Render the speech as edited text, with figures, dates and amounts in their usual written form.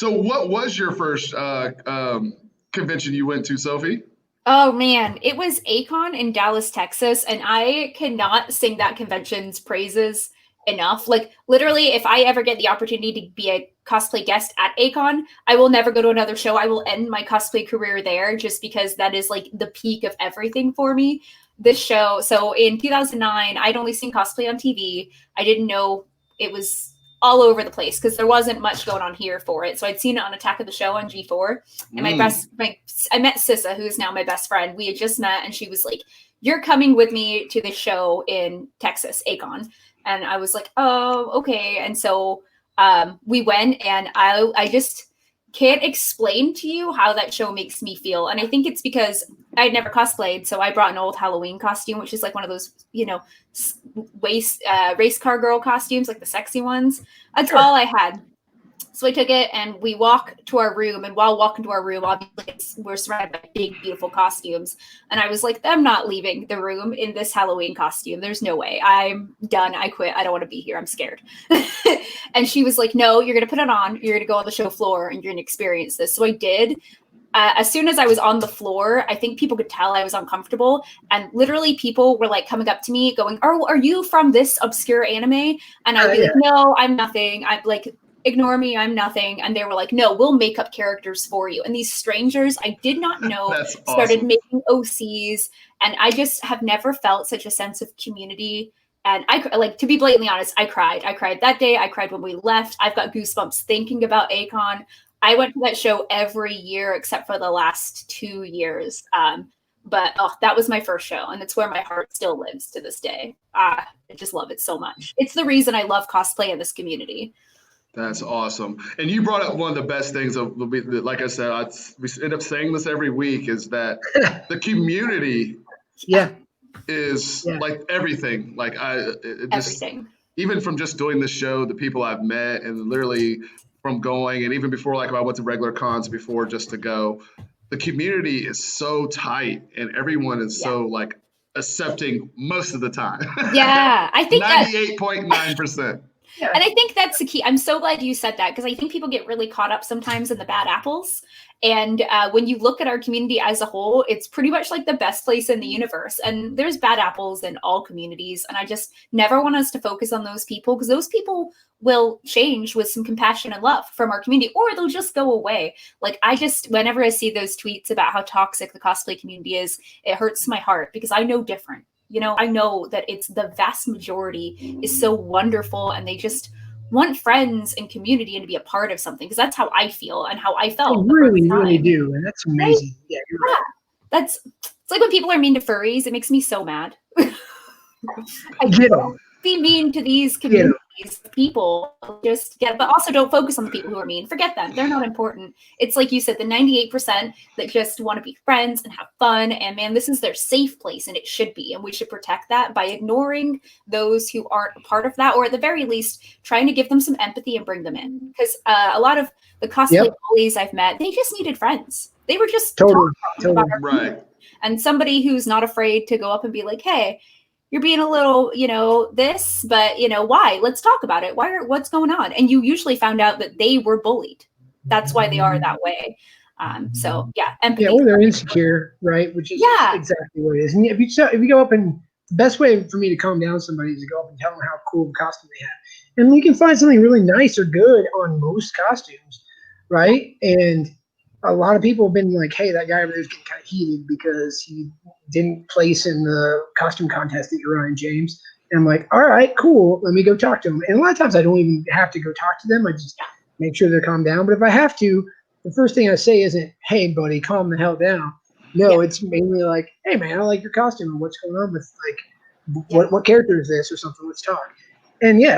So what was your first convention you went to, Sophie? Oh man, it was Acon in Dallas, Texas, and I cannot sing that convention's praises enough. Like literally, if I ever get the opportunity to be a cosplay guest at Acon, I will never go to another show. I will end my cosplay career there just because that is like the peak of everything for me. This show, so in 2009, I'd only seen cosplay on TV. I didn't know it was all over the place because there wasn't much going on here for it. So I'd seen it on Attack of the Show on G4, and I met Sissa, who is now my best friend. We had just met, and she was like, "You're coming with me to the show in Texas, Acon," and I was like, "Oh, okay." And so we went, and I just can't explain to you how that show makes me feel. And I think it's because I'd never cosplayed, so I brought an old Halloween costume, which is like one of those, race car girl costumes, like the sexy ones. That's all I had. So I took it and we walk to our room. And while walking to our room, obviously we're surrounded by big, beautiful costumes. And I was like, I'm not leaving the room in this Halloween costume. There's no way. I'm done. I quit. I don't want to be here. I'm scared. And she was like, no, you're going to put it on. You're going to go on the show floor and you're going to experience this. So I did. As soon as I was on the floor, I think people could tell I was uncomfortable. And literally people were like coming up to me going, oh, are you from this obscure anime? And I would be like, no, I'm nothing. I'm like, ignore me, I'm nothing. And they were like, no, we'll make up characters for you. And these strangers I did not know started making OCs. And I just have never felt such a sense of community. And I like, to be blatantly honest, I cried. I cried that day. I cried when we left. I've got goosebumps thinking about Acon. I went to that show every year except for the last 2 years. But that was my first show, and it's where my heart still lives to this day. I just love it so much. It's the reason I love cosplay in this community. That's awesome. And you brought up one of the best things of, like I said, we end up saying this every week, is that the community is like everything. Like everything. Even from just doing the show, the people I've met, and literally from going, and even before, like if I went to regular cons before just to go, the community is so tight and everyone is so like accepting most of the time. Yeah, I think 98.9%. And I think that's the key. I'm so glad you said that, because I think people get really caught up sometimes in the bad apples. And when you look at our community as a whole, it's pretty much like the best place in the universe. And there's bad apples in all communities. And I just never want us to focus on those people, because those people will change with some compassion and love from our community, or they'll just go away. Like whenever I see those tweets about how toxic the cosplay community is, it hurts my heart, because I know different. I know that it's the vast majority is so wonderful, and they just want friends and community and to be a part of something, because that's how I feel and how I felt. They really do. And that's amazing. Right? Yeah, right. It's like when people are mean to furries, it makes me so mad. I can't be mean to these communities. People just but also don't focus on the people who are mean. Forget them. They're not important. It's like you said, the 98% that just want to be friends and have fun. And man, this is their safe place, and it should be. And we should protect that by ignoring those who aren't a part of that, or at the very least, trying to give them some empathy and bring them in. Because a lot of the cosplay bullies I've met, they just needed friends. They were just totally right. And somebody who's not afraid to go up and be like, hey, you're being a little, this, but why? Let's talk about it. What's going on? And you usually found out that they were bullied. That's why they are that way. So yeah, empathy. Yeah, or they're insecure, right? Which is exactly what it is. And if you go up, and the best way for me to calm down somebody is to go up and tell them how cool the costume they have. And we can find something really nice or good on most costumes, right? And a lot of people have been like, hey, that guy over there is getting kind of heated because he didn't place in the costume contest that you're running, James. And I'm like, all right, cool. Let me go talk to him. And a lot of times I don't even have to go talk to them. I just make sure they're calmed down. But if I have to, the first thing I say isn't, hey, buddy, calm the hell down. No, it's mainly like, hey, man, I like your costume. What's going on with, like, what character is this or something? Let's talk. And